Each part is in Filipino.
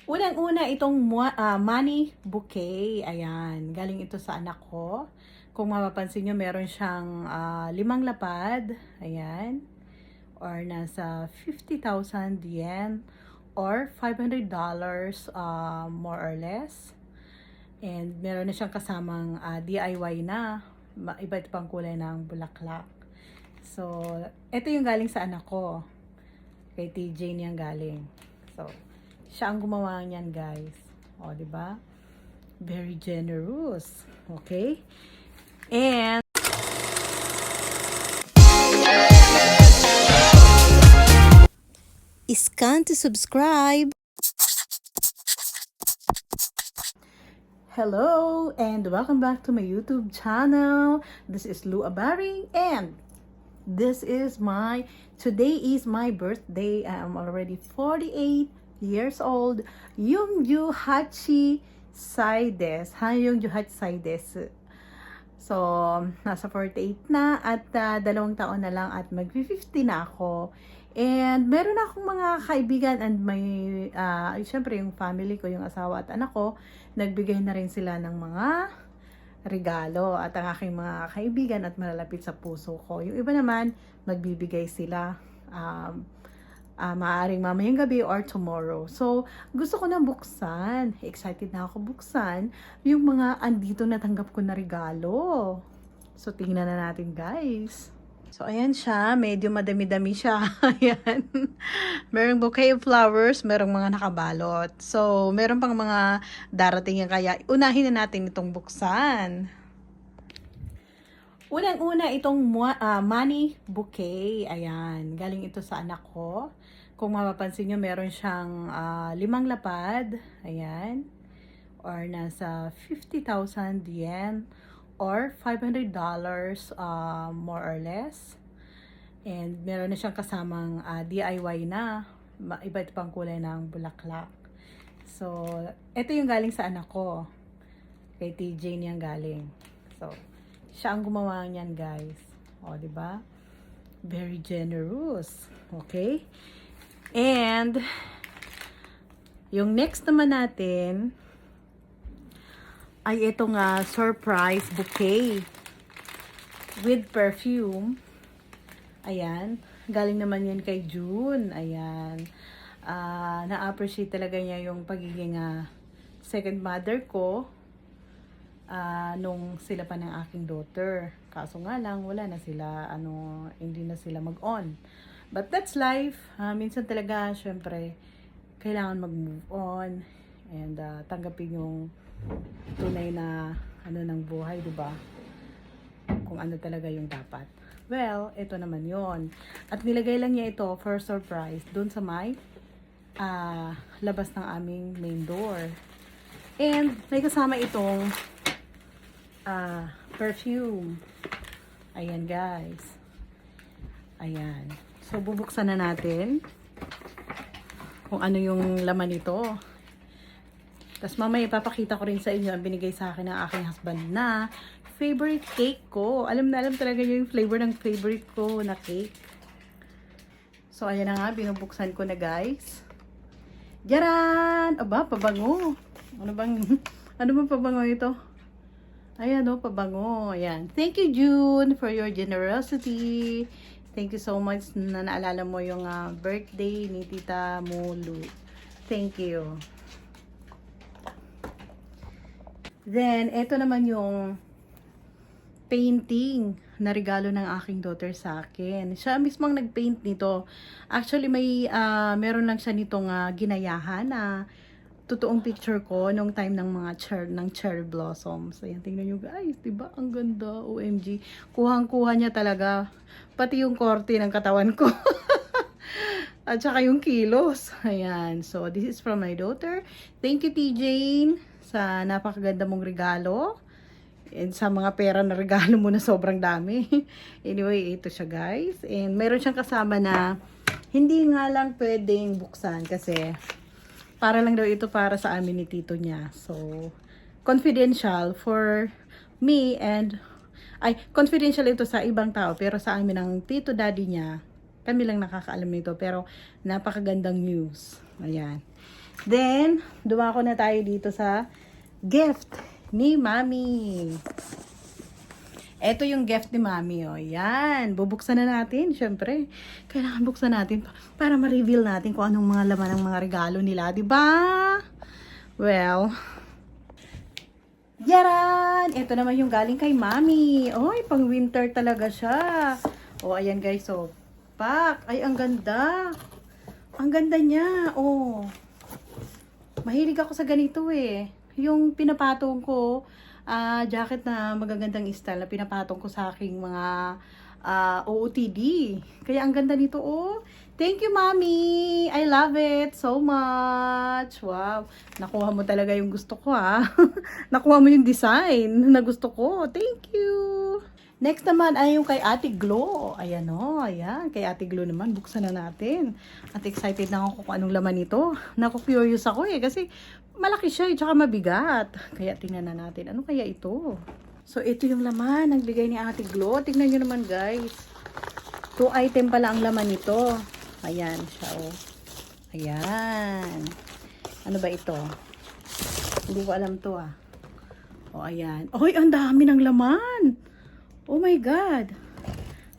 Unang-una itong money bouquet. Ayan, galing ito sa anak ko. Kung mapapansin nyo, meron siyang 5 lapad. Ayan. Or nasa 50,000 yen. Or $500 more or less. And meron na siyang kasamang DIY na. Iba't pang kulay ng bulaklak. So, ito yung galing sa anak ko. Kay TJ niyang galing. So, siya ang gumawa niyan, guys. O, di ba? Very generous. Okay? And scan to subscribe. Hello and welcome back to my YouTube channel. This is Lou Abaring and today is my birthday. I am already 48 years old. Yung Hachi Saides. Yung Hachi Saides. So, nasa 48 na at 2 taon na lang at mag-50 na ako. And meron akong mga kaibigan and syempre yung family ko, yung asawa at anak ko, nagbigay na rin sila ng mga regalo at ang aking mga kaibigan at malalapit sa puso ko. Yung iba naman, magbibigay sila maaaring mamayang gabi or tomorrow. So, gusto ko na buksan. Excited na ako buksan yung mga andito natanggap ko na regalo. So, tingnan na natin, guys. So, ayan siya. Medyo madami-dami siya. Ayan. Merong bouquet of flowers, merong mga nakabalot. So, meron pang mga darating yan. Kaya, unahin na natin itong buksan. Unang-una itong money bouquet. Ayan. Galing ito sa anak ko. Kung mapapansin nyo, meron siyang 5 lapad. Ayan. Or nasa 50,000 yen. Or $500 more or less. And meron na siyang kasamang DIY na. Iba't pang kulay ng bulaklak. So, ito yung galing sa anak ko. Kay TJ niyang galing. So, siya ang gumawa niyan, guys. O, di ba? Very generous. Okay? And, yung next naman natin ay itong surprise bouquet with perfume. Ayan. Galing naman yan kay June. Ayan. Na-appreciate talaga niya yung pagiging second mother ko nung sila pa ng aking daughter. Kaso nga lang, wala na sila, hindi na sila mag-on. But that's life. Minsan talaga, syempre, kailangan mag-move on and tanggapin yung tunay na ng buhay, diba? Kung ano talaga yung dapat. Well, ito naman yon. At nilagay lang niya ito for surprise dun sa may labas ng aming main door. And may kasama itong perfume. Ayan, guys. Ayan. So, bubuksan na natin kung ano yung laman nito. Tapos mamaya ipapakita ko rin sa inyo ang binigay sa akin ng aking husband na favorite cake ko. Alam na alam talaga yung flavor ng favorite ko na cake. So, ayan na nga. Binubuksan ko na, guys. Yaran! Aba, pabango. Ano bang pabango ito? Ayan, pabango. Ayan. Thank you, June, for your generosity. Thank you so much na naalala mo yung birthday ni Tita Mulu. Thank you. Then, ito naman yung painting na regalo ng aking daughter sa akin. Siya mismo ang nag-paint nito. Actually, meron lang siya nitong ginayahan na totoong picture ko nung time ng mga cherry blossoms. Ayan, tingnan nyo, guys. Diba? Ang ganda. OMG. Kuhang-kuha niya talaga. Pati yung korte ng katawan ko. At saka yung kilos. Ayan. So, this is from my daughter. Thank you, TJ, sa napakaganda mong regalo. And sa mga pera na regalo mo na sobrang dami. Anyway, ito siya, guys. And meron siyang kasama na hindi nga lang pwedeng buksan kasi para lang daw ito para sa amin ni tito niya. So, confidential for me and confidential ito sa ibang tao pero sa amin ng tito daddy niya, kami lang nakakaalam nito pero napakagandang news. Ayan. Then, dumako na tayo dito sa gift ni Mami. Ito yung gift ni Mami, oh. Yan. Bubuksan na natin, syempre. Kailangan buksan natin para ma-reveal natin kung anong mga laman ng mga regalo nila, di ba? Well, yaran! Ito naman yung galing kay Mami. Oy, pang winter talaga siya. Oh, ayan guys, oh. Pak! Ay, ang ganda. Ang ganda niya, oh. Mahilig ako sa ganito eh. Yung pinapatong ko, jacket na magagandang style na pinapatong ko sa aking mga OOTD. Kaya ang ganda nito, oh. Thank you, Mommy! I love it so much. Wow. Nakuha mo talaga yung gusto ko, ha. Nakuha mo yung design na gusto ko. Thank you! Next naman ay yung kay Ate Glo. Ayan o, ayan. Kay Ate Glo naman, buksan na natin. At excited na ako kung anong laman nito. Naku-curious ako eh, kasi malaki siya, tsaka mabigat. Kaya tingnan na natin, ano kaya ito? So, ito yung laman, nagbigay ni Ate Glo. Tingnan nyo naman guys. 2 item pala ang laman nito. Ayan siya o. Ayan. Ano ba ito? Hindi ko alam to ah. O, ayan. Oy, ang dami ng laman! Oh my God!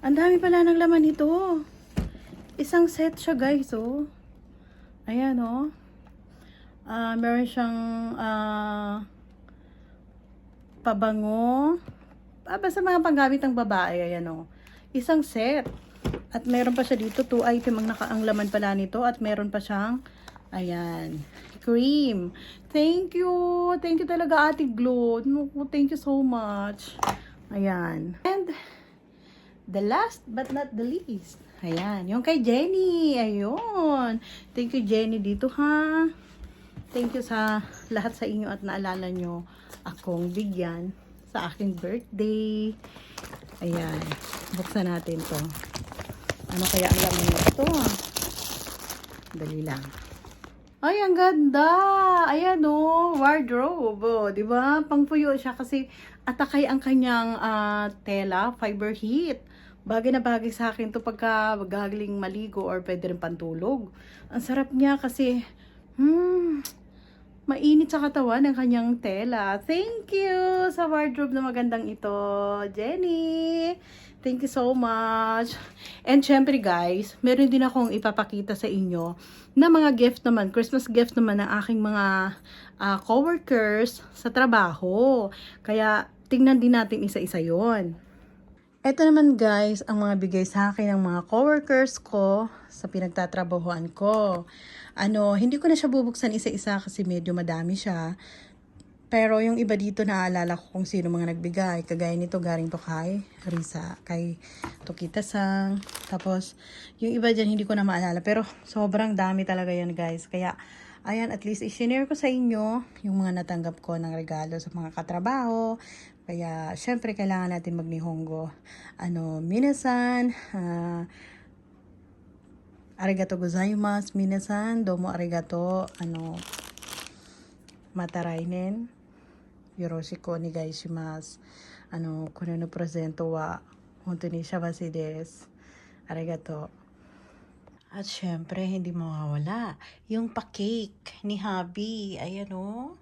Ang dami pala ng laman nito. Isang set siya guys, oh. Ayan, oh. Meron siyang pabango. Basta mga panggamit ng babae, ayan, oh. Isang set. At meron pa siya dito, 2 item ang laman pala nito. At meron pa siyang, ayan, cream. Thank you! Thank you talaga, Ate Glo. Thank you so much. Ayan. And the last but not the least. Ayan. Yung kay Jenny. Ayun. Thank you, Jenny, dito ha. Thank you sa lahat sa inyo at naalala nyo akong bigyan sa aking birthday. Ayan. Buksan natin to. Ano kaya ang laman nito? Dali lang. Ay, ang ganda! Ayan o, wardrobe. O, diba? Pangpuyo siya kasi atakay ang kanyang tela, fiber heat. Bagay na bagay sa akin to pagka gagaling maligo or pwede rin pantulog. Ang sarap niya kasi, mainit sa katawan ng kanyang tela. Thank you sa wardrobe na magandang ito, Jenny! Thank you so much. And syempre guys, meron din akong ipapakita sa inyo na mga gift naman, Christmas gift naman ng aking mga coworkers sa trabaho. Kaya tingnan din natin isa-isa yon. Ito naman guys, ang mga bigay sa akin ng mga coworkers ko sa pinagtatrabahuan ko. Hindi ko na siya bubuksan isa-isa kasi medyo madami siya. Pero yung iba dito naaalala ko kung sino mga nagbigay. Kagaya nito galing to kay Risa, kay Tokita-sang. Tapos yung iba dyan hindi ko na maalala. Pero sobrang dami talaga yan guys. Kaya ayan, at least i-share ko sa inyo yung mga natanggap ko ng regalo sa mga katrabaho. Kaya syempre kailangan natin magnihongo. Minasan, arigato gozaimasu, minasan, domo arigato, matarainen. Yoroshiko onegai shimasu. Kono no presento wa hontou ni shiawase desu. Arigato. At syempre, hindi mawawala yung pa-cake ni Hubby. Ayan o.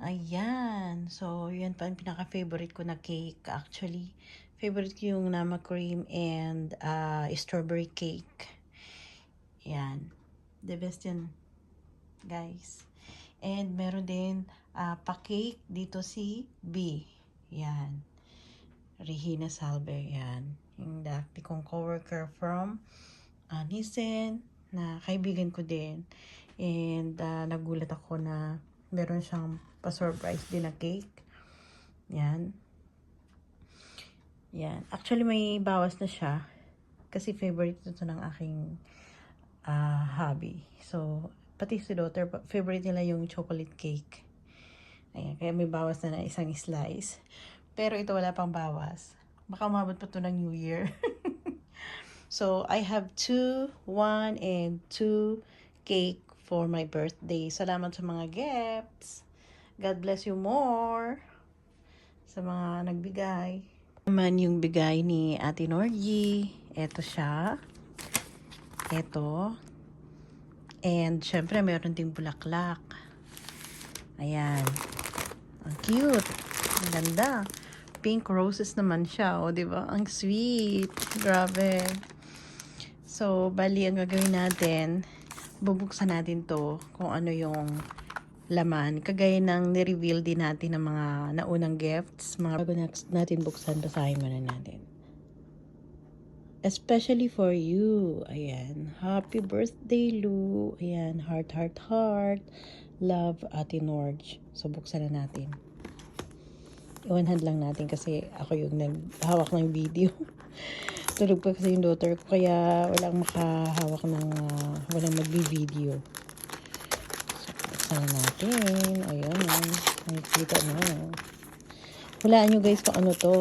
Ayan. So, yan pa ang pinaka-favorite ko na cake. Actually, favorite ko yung nama cream and strawberry cake. Ayan. The best yan, guys. And meron din pa-cake dito si B. Yan. Regina Salve. Yan. Yung dati kong coworker from Nisen, na kaibigan ko din. And nagulat ako na meron siyang pa-surprise din na cake. Yan. Yan. Actually, may bawas na siya. Kasi favorite ito ng aking hubby. So, pati si daughter, favorite nila yung chocolate cake. Ayan, kaya may bawas na isang slice. Pero ito wala pang bawas. Baka umabot pa ito ng New Year. So, I have 1 and 2 cake for my birthday. Salamat sa mga gifts. God bless you more. Sa mga nagbigay. Naman yung bigay ni Ate Norgie. Ito siya. Ito. And syempre, meron ding bulaklak. Ayan. Ang cute. Ang ganda. Pink roses naman siya. O, diba? Ang sweet. Grabe. So, bali, ang gagawin natin, bubuksan natin to kung ano yung laman. Kagaya ng ni-reveal din natin ng mga naunang gifts. Bago natin buksan, basahin muna natin. Especially for you. Ayan. Happy birthday, Lou. Ayan. Heart, heart, heart. Love, Ate Norge. So, buksan na natin. One hand lang natin kasi ako yung naghawak ng video. Tulog pa kasi yung daughter ko kaya walang makahawak ng walang magbi-video. So, buksan na natin. Ayan. Nakikita na. Hulaan nyo guys kung ano to.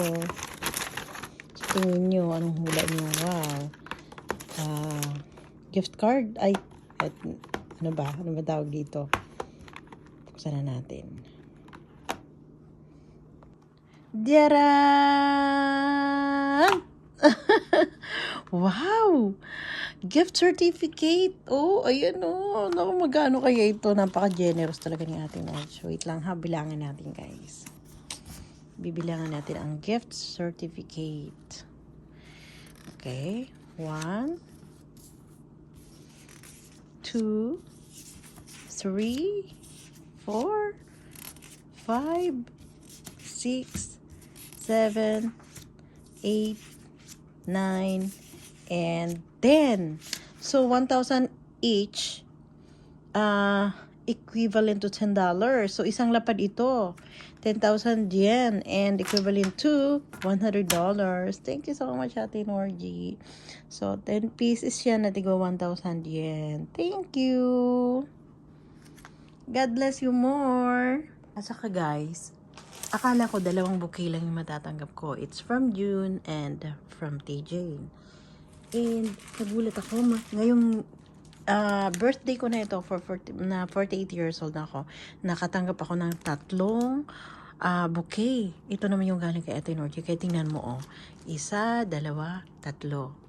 So, tingin nyo anong hula nyo. Wow. Gift card. Ay, ano ba? Ano ba tawag dito? Buksan na natin. Diyaran! Wow! Gift certificate! Oh, ayan oh. Naku, magkano kaya ito? Napaka-generous talaga ni Ate Norge. Wait lang ha, bilangin natin guys. Bibilangan natin ang gift certificate. Okay. 1, 2, 3, 4, 5, 6, 7, 8, 9, and 10. So, 1,000 each, equivalent to $10. So, isang lapad ito. 10,000 yen and equivalent to $100. Thank you so much, Ate Norgie. So, 10 pieces yan na tigo 1,000 yen. Thank you. God bless you more. At saka guys, akala ko dalawang bouquet lang yung matatanggap ko. It's from June and from TJ. And nagulat ako. Ngayong birthday ko na ito, na 48 years old na ako, nakatanggap ako ng 3 bouquet. Ito naman yung galing kay Ate Norgie. Kaya tingnan mo, 1, 2, 3.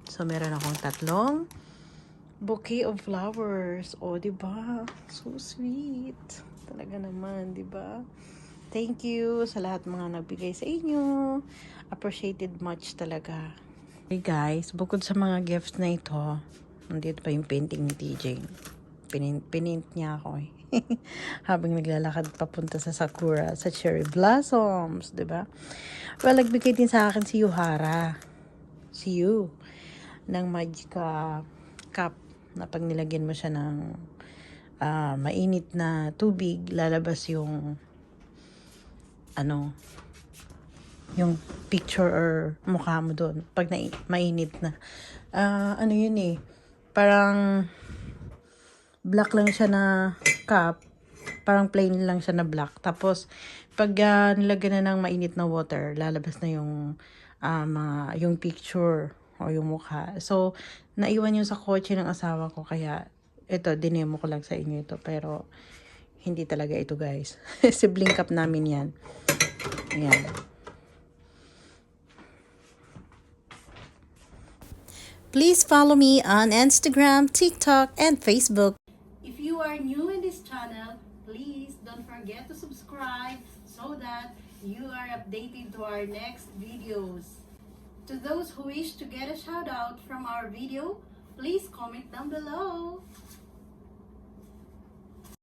So, meron akong 3 bouquet of flowers. O, diba? So sweet. Talaga naman, diba? Thank you sa lahat mga nagbigay sa inyo. Appreciated much talaga. Okay guys, bukod sa mga gifts na ito, nandito pa yung painting ni TJ. Pinint niya ako eh. Habang naglalakad papunta sa Sakura, sa cherry blossoms, diba? Well, nagbigay din sa akin si Yuhara. Si Yu. Ng Magica cup na pag nilagyan mo siya ng mainit na tubig, lalabas yung yung picture or mukha mo doon pag mainit na. Ano yun eh, parang black lang siya na cup, parang plain lang siya na black. Tapos pag nilagyan na ng mainit na water, lalabas na yung yung picture o yung mukha. So naiwan yun sa kotse ng asawa ko, kaya ito, dinemo ko lang sa inyo ito. Pero hindi talaga ito guys. Sibling cup namin yan. Ayan. Please follow me on Instagram, TikTok, and Facebook. If you are new in this channel, please don't forget to subscribe so that you are updated to our next videos. To those who wish to get a shout out from our video, please comment down below.